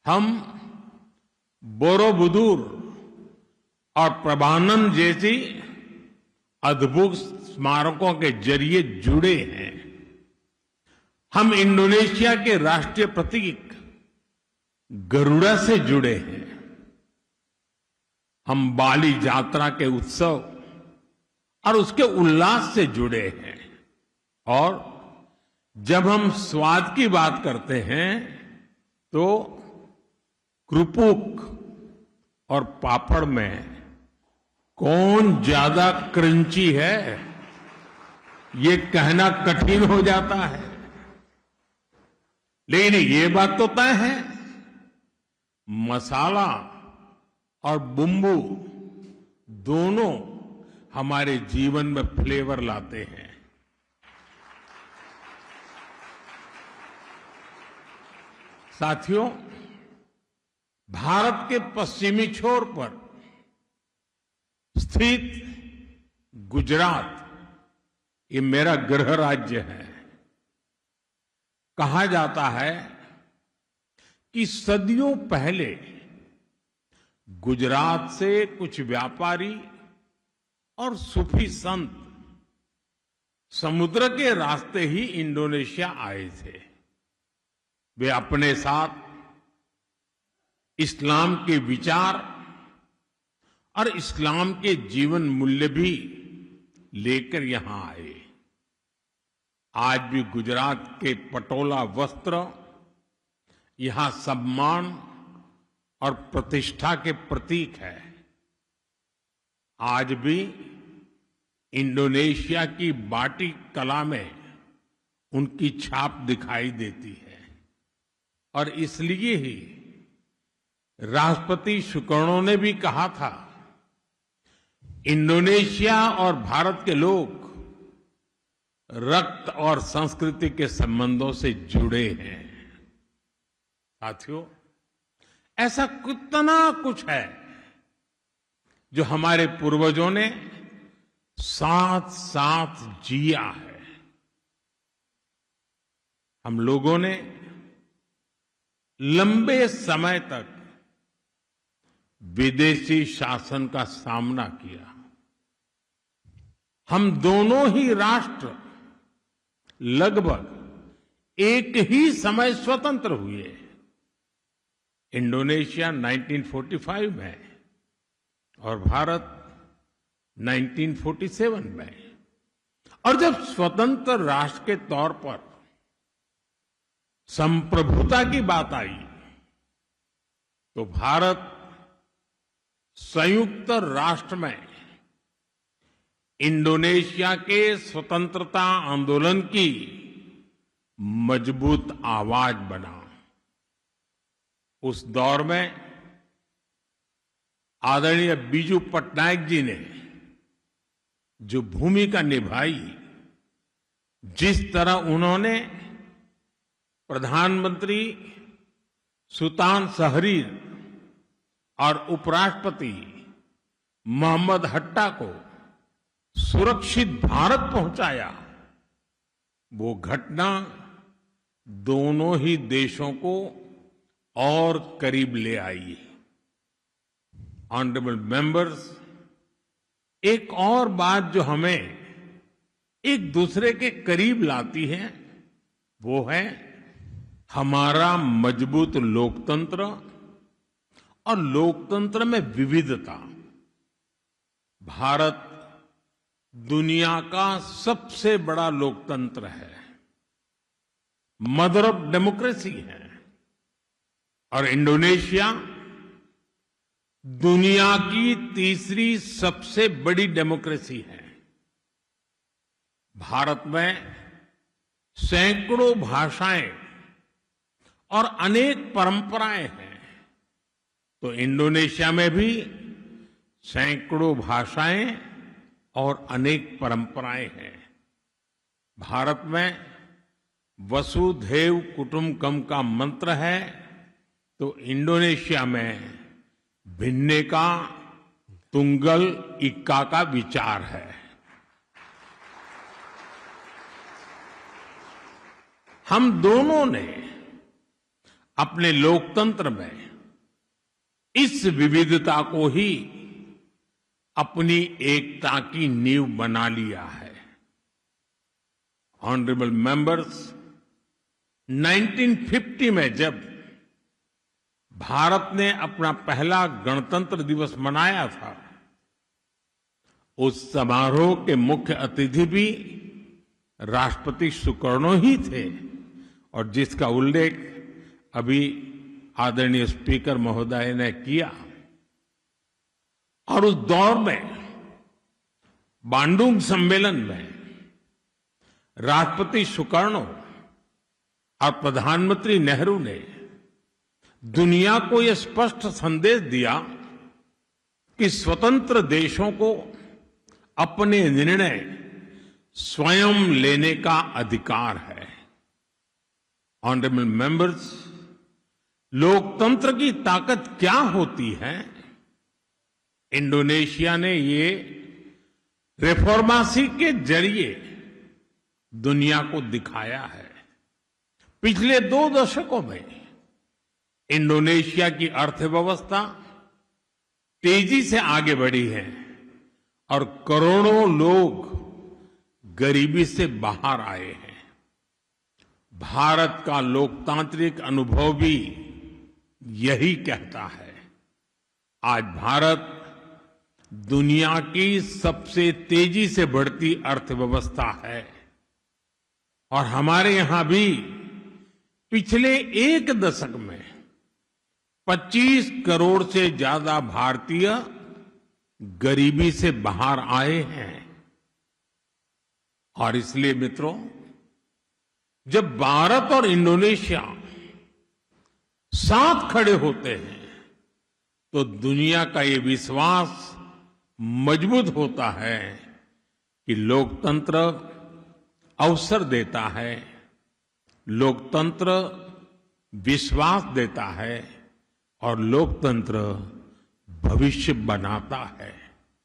हम बोरोबुदुर और प्रभानम जैसी अद्भुत स्मारकों के जरिए जुड़े हैं। हम इंडोनेशिया के राष्ट्रीय प्रतीक गरुड़ा से जुड़े हैं। हम बाली यात्रा के उत्सव और उसके उल्लास से जुड़े हैं। और जब हम स्वाद की बात करते हैं तो क्रुपुक और पापड़ में कौन ज्यादा क्रंची है, ये कहना कठिन हो जाता है। लेकिन ये बात तो तय है, मसाला और बुम्बू दोनों हमारे जीवन में फ्लेवर लाते हैं। साथियों, भारत के पश्चिमी छोर पर स्थित गुजरात, ये मेरा गृह राज्य है। कहा जाता है कि सदियों पहले गुजरात से कुछ व्यापारी और सूफी संत समुद्र के रास्ते ही इंडोनेशिया आए थे। वे अपने साथ इस्लाम के विचार और इस्लाम के जीवन मूल्य भी लेकर यहां आए। आज भी गुजरात के पटोला वस्त्र यहां सम्मान और प्रतिष्ठा के प्रतीक है। आज भी इंडोनेशिया की बाटिक कला में उनकी छाप दिखाई देती है। और इसलिए ही राष्ट्रपति सुकर्णो ने भी कहा था, इंडोनेशिया और भारत के लोग रक्त और संस्कृति के संबंधों से जुड़े हैं। साथियों, ऐसा कितना कुछ है जो हमारे पूर्वजों ने साथ साथ जिया है। हम लोगों ने लंबे समय तक विदेशी शासन का सामना किया। हम दोनों ही राष्ट्र लगभग एक ही समय स्वतंत्र हुए। इंडोनेशिया 1945 में और भारत 1947 में। और जब स्वतंत्र राष्ट्र के तौर पर संप्रभुता की बात आई तो भारत संयुक्त राष्ट्र में इंडोनेशिया के स्वतंत्रता आंदोलन की मजबूत आवाज बना। उस दौर में आदरणीय बीजू पटनायक जी ने जो भूमिका निभाई, जिस तरह उन्होंने प्रधानमंत्री सुल्तान शहरीर और उपराष्ट्रपति मोहम्मद हट्टा को सुरक्षित भारत पहुंचाया, वो घटना दोनों ही देशों को और करीब ले आई। ऑनरेबल मेंबर्स, एक और बात जो हमें एक दूसरे के करीब लाती है वो है हमारा मजबूत लोकतंत्र और लोकतंत्र में विविधता। भारत दुनिया का सबसे बड़ा लोकतंत्र है, मदर ऑफ डेमोक्रेसी है। और इंडोनेशिया दुनिया की तीसरी सबसे बड़ी डेमोक्रेसी है। भारत में सैकड़ों भाषाएं और अनेक परंपराएं हैं, तो इंडोनेशिया में भी सैकड़ों भाषाएं और अनेक परंपराएं हैं। भारत में वसुधैव कुटुंबकम का मंत्र है, तो इंडोनेशिया में भिन्नेका तुंगल इक्का का विचार है। हम दोनों ने अपने लोकतंत्र में इस विविधता को ही अपनी एकता की नींव बना लिया है। ऑनरेबल मेंबर्स, 1950 में जब भारत ने अपना पहला गणतंत्र दिवस मनाया था, उस समारोह के मुख्य अतिथि भी राष्ट्रपति सुकर्णो ही थे, और जिसका उल्लेख अभी आदरणीय स्पीकर महोदय ने किया। और उस दौर में बांडुंग सम्मेलन में राष्ट्रपति सुकर्णो और प्रधानमंत्री नेहरू ने दुनिया को यह स्पष्ट संदेश दिया कि स्वतंत्र देशों को अपने निर्णय स्वयं लेने का अधिकार है। ऑनरेबल मेंबर्स, लोकतंत्र की ताकत क्या होती है, इंडोनेशिया ने ये रिफॉर्मेसी के जरिए दुनिया को दिखाया है। पिछले 2 दशकों में इंडोनेशिया की अर्थव्यवस्था तेजी से आगे बढ़ी है और करोड़ों लोग गरीबी से बाहर आए हैं। भारत का लोकतांत्रिक अनुभव भी यही कहता है। आज भारत दुनिया की सबसे तेजी से बढ़ती अर्थव्यवस्था है और हमारे यहां भी पिछले 1 दशक में 25 करोड़ से ज्यादा भारतीय गरीबी से बाहर आए हैं। और इसलिए मित्रों, जब भारत और इंडोनेशिया साथ खड़े होते हैं तो दुनिया का ये विश्वास मजबूत होता है कि लोकतंत्र अवसर देता है, लोकतंत्र विश्वास देता है और लोकतंत्र भविष्य बनाता है।